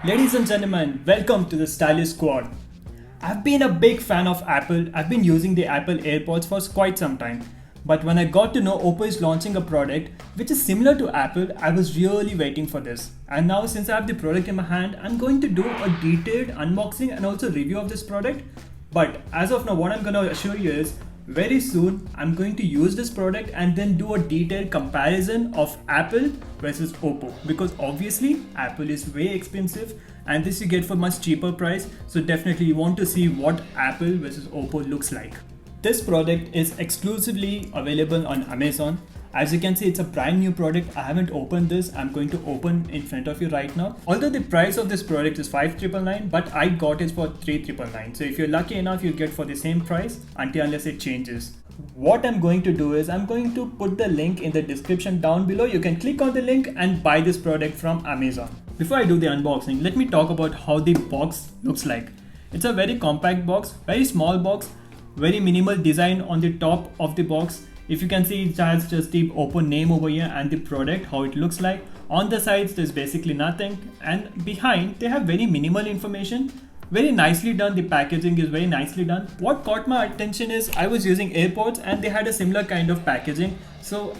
Ladies and gentlemen, welcome to the Stylish Squad. I've been a big fan of Apple. I've been using the Apple AirPods for quite some time. But when I got to know Oppo is launching a product which is similar to Apple, I was really waiting for this. And now since I have the product in my hand, I'm going to do a detailed unboxing and also review of this product. But as of now, what I'm going to assure you is very soon I'm going to use this product and then do a detailed comparison of Apple versus Oppo, because obviously Apple is way expensive and this you get for much cheaper price. So definitely you want to see what Apple versus Oppo looks like. This product is exclusively available on Amazon. As you can see, it's a brand new product. I haven't opened this. I'm going to open in front of you right now. Although the price of this product is 5,999, but I got it for 3,999. So if you're lucky enough, you get for the same price unless it changes. What I'm going to do is I'm going to put the link in the description down below. You can click on the link and buy this product from Amazon. Before I do the unboxing, let me talk about how the box looks like. It's a very compact box, very small box, very minimal design on the top of the box. If you can see, it has just the Oppo name over here and the product, how it looks like. On the sides, there's basically nothing. And behind, they have very minimal information. Very nicely done. The packaging is very nicely done. What caught my attention is I was using AirPods and they had a similar kind of packaging. So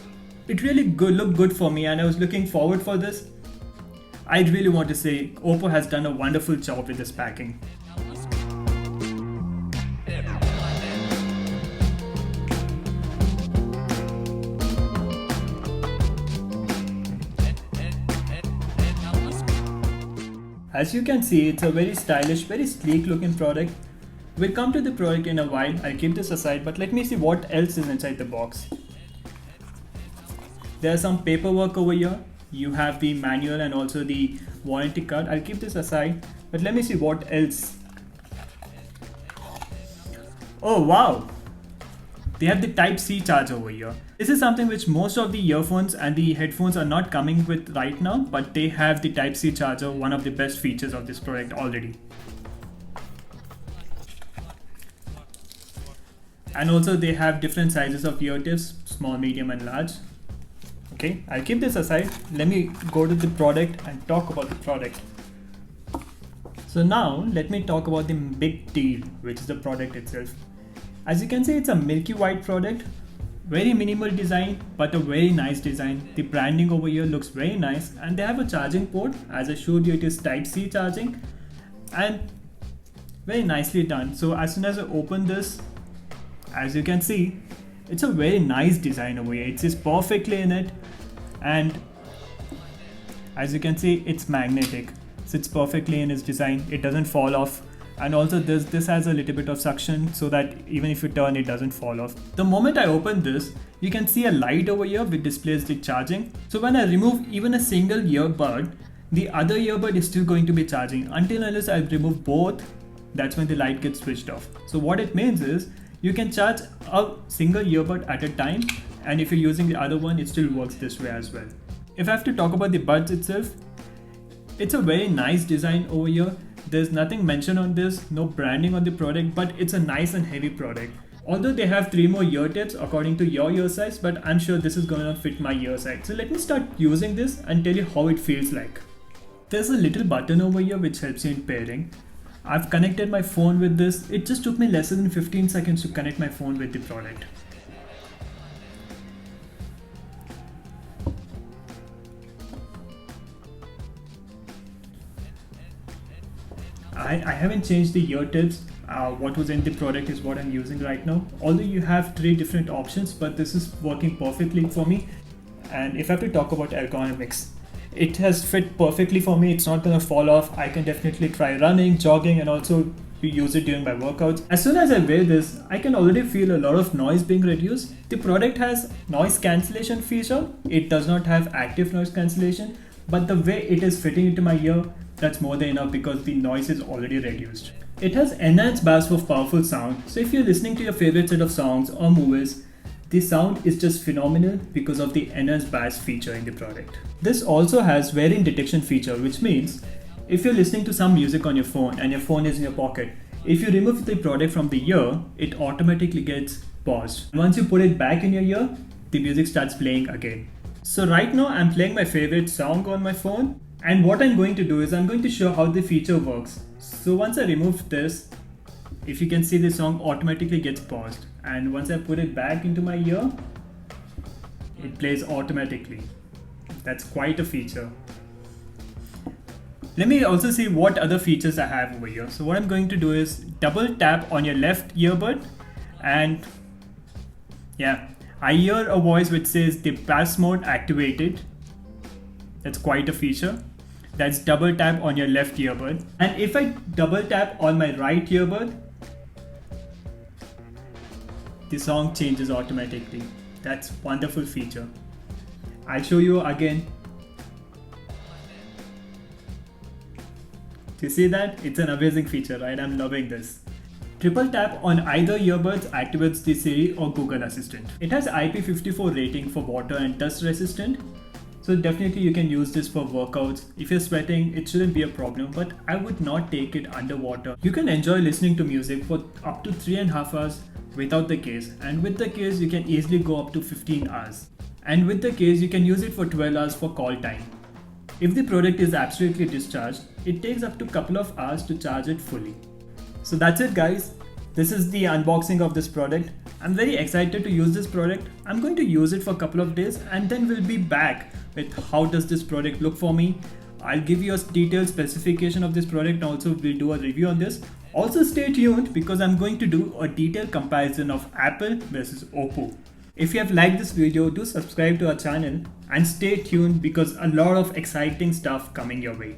it really looked good for me and I was looking forward for this. I really want to say Oppo has done a wonderful job with this packing. As you can see, it's a very stylish, very sleek looking product. We'll come to the product in a while. I'll keep this aside, but let me see what else is inside the box. There's some paperwork over here. You have the manual and also the warranty card. I'll keep this aside, but let me see what else. Oh wow! They have the Type-C charger over here. This is something which most of the earphones and the headphones are not coming with right now, but they have the Type-C charger, one of the best features of this product already. And also they have different sizes of ear tips, small, medium and large. Okay, I'll keep this aside. Let me go to the product and talk about the product. So now let me talk about the big deal, which is the product itself. As you can see, it's a milky white product, very minimal design, but a very nice design. The branding over here looks very nice and they have a charging port. As I showed you, it is Type-C charging and very nicely done. So as soon as I open this, as you can see, it's a very nice design over here. It is perfectly in it and as you can see, it's magnetic. Sits perfectly in its design. It doesn't fall off. And also this has a little bit of suction so that even if you turn, it doesn't fall off. The moment I open this, you can see a light over here which displays the charging. So when I remove even a single earbud, the other earbud is still going to be charging unless I remove both. That's when the light gets switched off. So what it means is you can charge a single earbud at a time, and if you're using the other one, it still works this way as well. If I have to talk about the buds itself, it's a very nice design over here. There's nothing mentioned on this, no branding on the product, but it's a nice and heavy product. Although they have 3 more ear tips according to your ear size, but I'm sure this is going to fit my ear size. So let me start using this and tell you how it feels like. There's a little button over here which helps you in pairing. I've connected my phone with this. It just took me less than 15 seconds to connect my phone with the product. I haven't changed the ear tips. What was in the product is what I'm using right now. Although you have 3 different options, but this is working perfectly for me. And if I have to talk about ergonomics, it has fit perfectly for me. It's not gonna fall off. I can definitely try running, jogging, and also use it during my workouts. As soon as I wear this, I can already feel a lot of noise being reduced. The product has noise cancellation feature. It does not have active noise cancellation, but the way it is fitting into my ear, that's more than enough because the noise is already reduced. It has enhanced bass for powerful sound. So if you're listening to your favorite set of songs or movies, the sound is just phenomenal because of the enhanced bass feature in the product. This also has variant detection feature, which means if you're listening to some music on your phone and your phone is in your pocket, if you remove the product from the ear, it automatically gets paused. Once you put it back in your ear, the music starts playing again. So right now I'm playing my favorite song on my phone And what I'm going to do is I'm going to show how the feature works. So once I remove this, if you can see, the song automatically gets paused, and once I put it back into my ear, it plays automatically. That's quite a feature. Let me also see what other features I have over here. So what I'm going to do is double tap on your left earbud, and yeah, I hear a voice which says the bass mode activated. That's quite a feature. That's double tap on your left earbud. And if I double tap on my right earbud, the song changes automatically. That's wonderful feature. I'll show you again. Do you see that? It's an amazing feature, right? I'm loving this. Triple tap on either earbuds activates the Siri or Google Assistant. It has IP54 rating for water and dust resistant. So definitely you can use this for workouts. If you're sweating, it shouldn't be a problem, but I would not take it underwater. You can enjoy listening to music for up to 3.5 hours without the case, and with the case you can easily go up to 15 hours. And with the case you can use it for 12 hours for call time. If the product is absolutely discharged, it takes up to a couple of hours to charge it fully. So that's it guys. This is the unboxing of this product. I'm very excited to use this product. I'm going to use it for a couple of days and then we'll be back with how does this product look for me. I'll give you a detailed specification of this product, and also we'll do a review on this. Also stay tuned because I'm going to do a detailed comparison of Apple versus Oppo. If you have liked this video, do subscribe to our channel and stay tuned because a lot of exciting stuff coming your way.